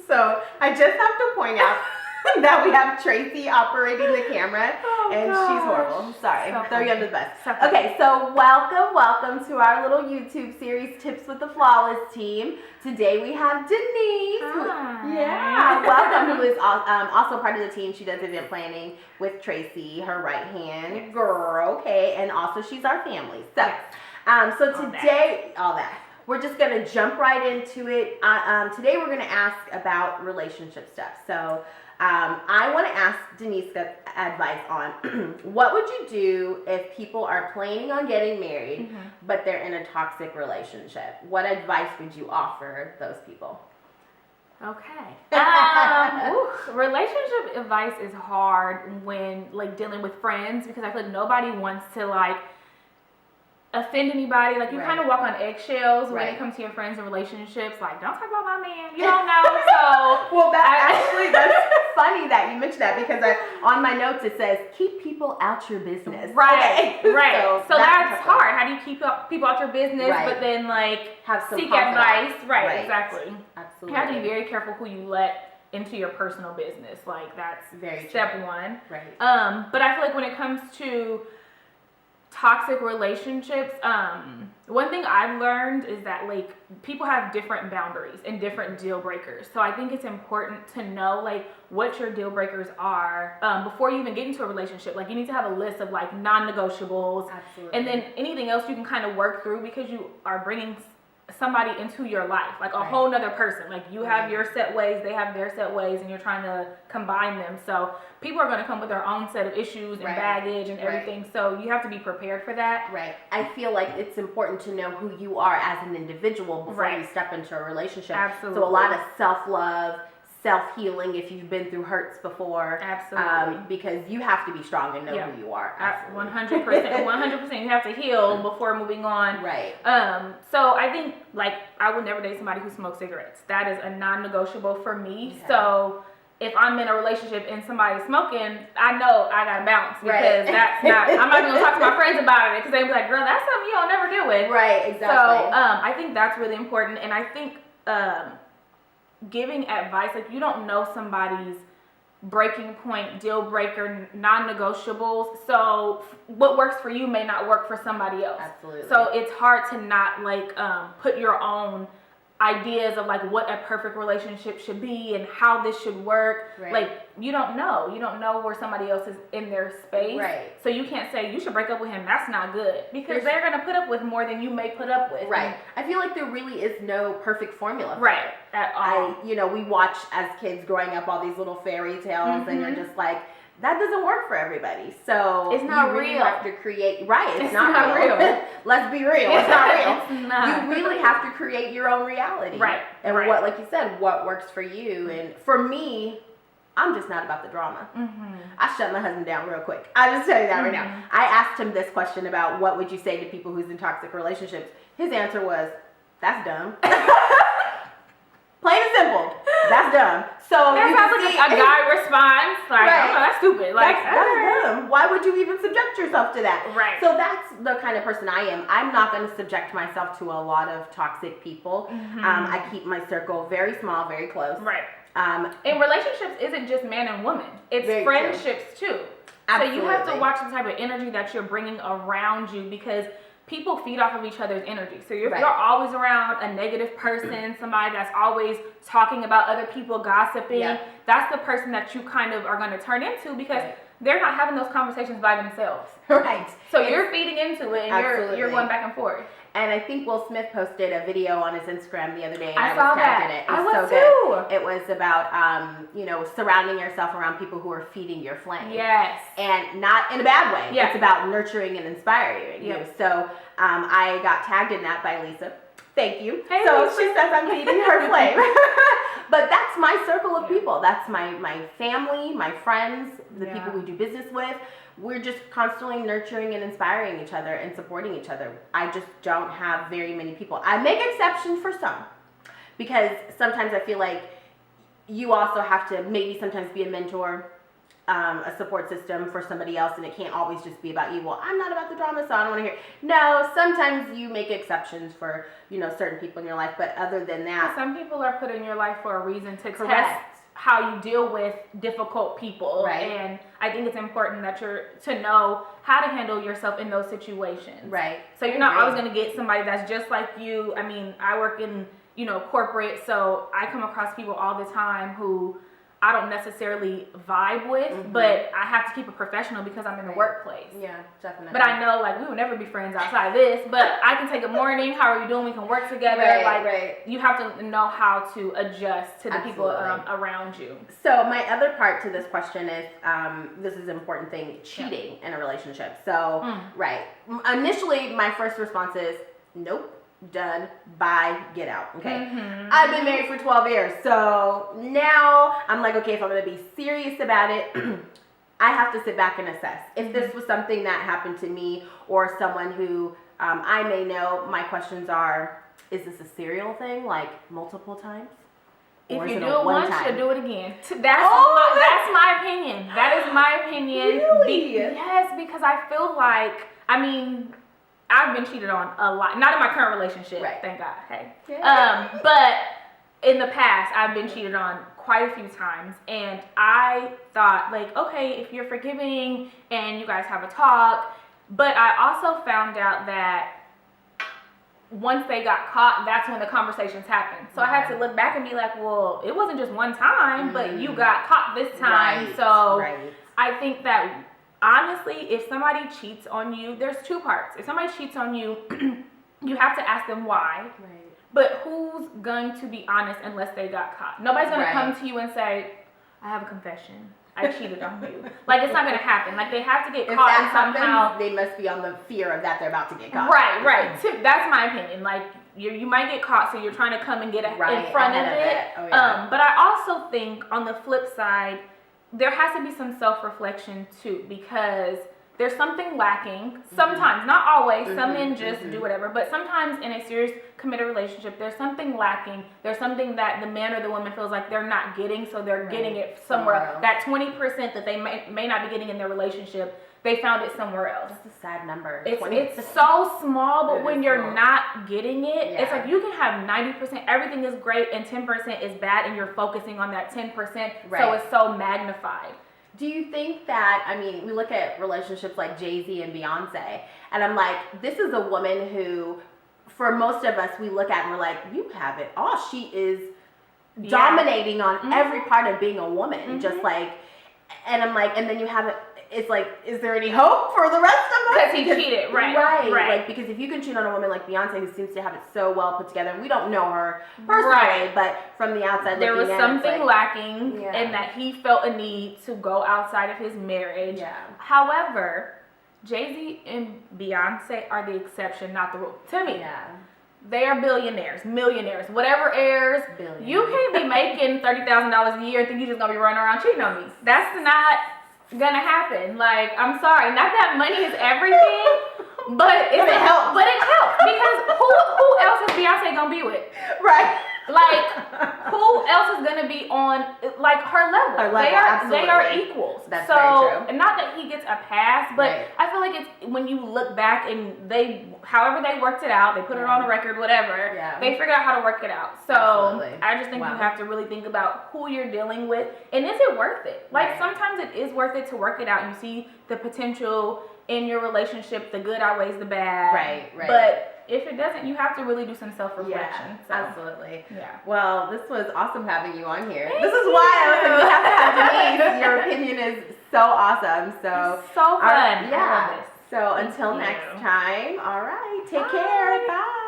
So I just have to point out that we have Tracy operating the camera, and she's horrible. Sorry, throw you under the bus. Okay, so welcome to our little YouTube series, Tips with the Flawless Team. Today we have Denise. Welcome, who is also part of the team. She does event planning with Tracy, her right hand girl. Okay, and also she's our family. So today, all that. We're just going to jump right into it. Today we're going to ask about relationship stuff. So I want to ask Denise advice on what would you do if people are planning on getting married, but they're in a toxic relationship? What advice would you offer those people? Okay. Relationship advice is hard when dealing with friends, because I feel like nobody wants to offend anybody. You kind of walk on eggshells when it comes to your friends and relationships. Don't talk about my man. You don't know. So well, that's funny that you mentioned that, because on my notes it says keep people out your business. Right. So that's hard. How do you keep people out your business, but then have some seek advice? Right. Exactly. Absolutely. You have to be very careful who you let into your personal business. That's very step true. one. Right. But I feel like when it comes to toxic relationships, one thing I've learned is that people have different boundaries and different deal breakers. So I think it's important to know what your deal breakers are before you even get into a relationship. You need to have a list of non-negotiables. Absolutely. And then anything else you can kind of work through, because you are bringing somebody into your life, a whole nother person. You have your set ways, they have their set ways, and you're trying to combine them. So people are going to come with their own set of issues and baggage and everything. So you have to be prepared for that. Right. I feel like it's important to know who you are as an individual before you step into a relationship. Absolutely. So a lot of self-love, self-healing if you've been through hurts before. Absolutely. Because you have to be strong and know who you are. Absolutely. 100%. You have to heal before moving on. Right. So I think I would never date somebody who smokes cigarettes. That is a non-negotiable for me. Okay. So if I'm in a relationship and somebody's smoking, I know I gotta bounce, because that's not, I'm not gonna talk to my friends about it, because they'll be like, girl, that's something you don't never deal with. Right, exactly. So I think that's really important. And I think giving advice, you don't know somebody's breaking point, deal breaker, non-negotiables. So what works for you may not work for somebody else. Absolutely. So it's hard to not put your own ideas of what a perfect relationship should be and how this should work. Right. You don't know where somebody else is in their space. Right. So you can't say you should break up with him. That's not good, because they're going to put up with more than you may put up with. Right. I feel like there really is no perfect formula for it. At all. We watch as kids growing up all these little fairy tales, and you're just like, that doesn't work for everybody. So it's not you really real. have to create. Right. It's not real. Let's be real. It's not real. It's not. You really have to create your own reality. Right. And what, like you said, what works for you. And for me, I'm just not about the drama. I shut my husband down real quick. I just tell you that right now. I asked him this question about what would you say to people who's in toxic relationships. His answer was, that's dumb. Plain and simple. That's dumb. So that sounds like a guy response. Oh, that's stupid. That's dumb. Why would you even subject yourself to that? Right. So that's the kind of person I am. I'm not going to subject myself to a lot of toxic people. I keep my circle very small, very close. Right. And relationships isn't just man and woman. It's friendships too. Absolutely. So you have to watch the type of energy that you're bringing around you, because people feed off of each other's energy. So if you're always around a negative person, somebody that's always talking about other people, gossiping, that's the person that you kind of are going to turn into, because they're not having those conversations by themselves. Right. So you're feeding into it, and you're going back and forth. And I think Will Smith posted a video on his Instagram the other day, and I saw was tagged in it. I was was so too. Good. It was about surrounding yourself around people who are feeding your flame. Yes. And not in a bad way. Yeah. It's about nurturing and inspiring you. So I got tagged in that by Lisa. Thank you. Hey, so Lisa. she says I'm feeding her flame. But that's my circle of people. That's my family, my friends, the people we do business with. We're just constantly nurturing and inspiring each other and supporting each other. I just don't have very many people. I make exceptions for some, because sometimes I feel like you also have to maybe sometimes be a mentor a support system for somebody else, and it can't always just be about you. Well, I'm not about the drama, so I don't want to hear. No, sometimes you make exceptions for, certain people in your life, but other than that. Some people are put in your life for a reason to test how you deal with difficult people. Right. And I think it's important that to know how to handle yourself in those situations. Right. So you're not always going to get somebody that's just like you. I mean, I work in, corporate, so I come across people all the time who I don't necessarily vibe with, but I have to keep it professional because I'm in the workplace. Yeah, definitely. But I know, we will never be friends outside this, but I can take a morning, how are you doing? We can work together. You have to know how to adjust to the people around you. So my other part to this question is, this is an important thing, cheating in a relationship. So, initially my first response is, nope. Done, bye, get out. Okay. I've been married for 12 years, so now I'm like, okay, if I'm gonna be serious about it, I have to sit back and assess. If this was something that happened to me or someone who I may know, my questions are, is this a serial thing, like multiple times? If you do it once, you'll do it again. That's my opinion. That is my opinion. Really? Yes, because I feel like, I've been cheated on a lot. Not in my current relationship, thank God. Hey. But in the past, I've been cheated on quite a few times. And I thought, okay, if you're forgiving and you guys have a talk. But I also found out that once they got caught, that's when the conversations happened. So I had to look back and be like, well, it wasn't just one time, but you got caught this time. I think that honestly, if somebody cheats on you, there's two parts. If somebody cheats on you, you have to ask them why. Right. But who's going to be honest unless they got caught? Nobody's going to come to you and say, I have a confession. I cheated on you. It's not going to happen. They have to get caught and somehow. They must be on the fear of that they're about to get caught. Right. That's my opinion. You might get caught, so you're trying to come and get in front of it. Oh, yeah. But I also think on the flip side, there has to be some self-reflection too, because there's something lacking sometimes, not always. Some men just do whatever, but sometimes in a serious committed relationship, there's something lacking. There's something that the man or the woman feels like they're not getting, so they're getting it somewhere else. That 20% that they may not be getting in their relationship, they found it somewhere else. That's a sad number. It's so small, but when you're not getting it, it's like you can have 90%, everything is great, and 10% is bad, and you're focusing on that 10%, so it's so magnified. Do you think that, we look at relationships like Jay-Z and Beyonce, and I'm like, this is a woman who, for most of us, we look at and we're like, you have it all. She is dominating on every part of being a woman, just and I'm like, and then you have it. It's like, is there any hope for the rest of us? Because he cheated, right. Because if you can cheat on a woman like Beyonce, who seems to have it so well put together, and we don't know her personally, but from the outside there looking was something lacking in that he felt a need to go outside of his marriage. Yeah. However, Jay-Z and Beyonce are the exception, not the rule. To me. Yeah. They are billionaires, millionaires, whatever heirs. You can't be making $30,000 a year and think you're just going to be running around cheating on me. That's not gonna happen. I'm sorry, not that money is everything, but it helps. But it helps because who else is Beyonce gonna be with? Right. Who else is gonna be on her level? They are equals. That's very true. And not that he gets a pass, but I feel like it's when you look back and however they worked it out, they put it on a record, whatever. Yeah. They figured out how to work it out. So I just think you have to really think about who you're dealing with and is it worth it? Sometimes it is worth it to work it out. You see the potential in your relationship, the good outweighs the bad. Right. But if it doesn't, you have to really do some self-reflection. Yeah, absolutely. Yeah. Well, this was awesome having you on here. This is why I was like, we have to have Denise. Your opinion is so awesome. So it's so fun. So until next time, all right. Take care. Bye.